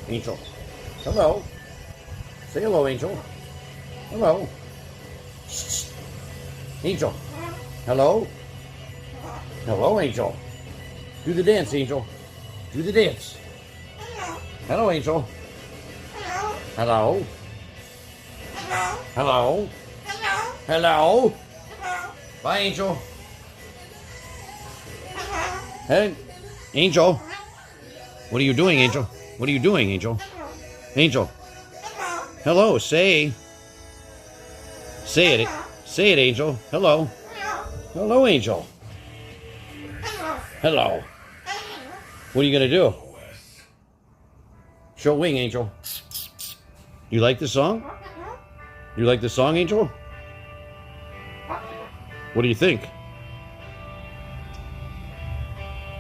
Angel. Hello. Say hello, Angel. Hello. Angel. Hello. Hello, Angel. Do the dance, Angel. Do the dance. Hello, Angel. Hello. Hello. Hello. Bye, Angel. Hey, Angel. What are you doing, Angel? What are you doing, Angel? Angel. Hello, say. Say it. Say it, Angel. Hello. Hello, Angel. Hello. What are you going to do? Show wing, Angel. You like the song? You like the song, Angel? What do you think?